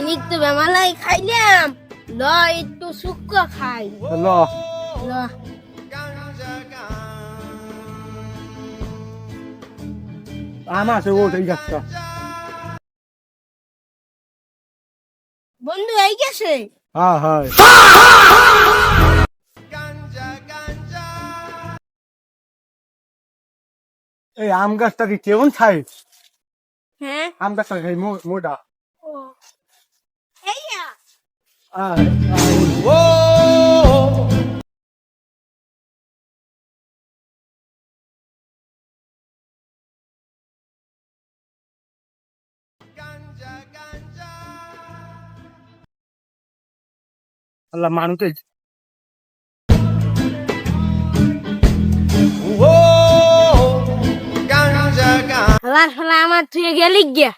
ঠিক তো বেমালাই খাইলাম ল একটু শুক্কা খাই ল ল আম আছে ও ঠিক আছে বন্ধু এই গেছে হ্যাঁ হ্যাঁ এই আম গাছটা কি কেমন সাইজ হ্যাঁ আম গাছটা খাই মোটা ও এইয়া আল্লাহ মানুষ হালার ফালা আমার তুই গেলি গিয়া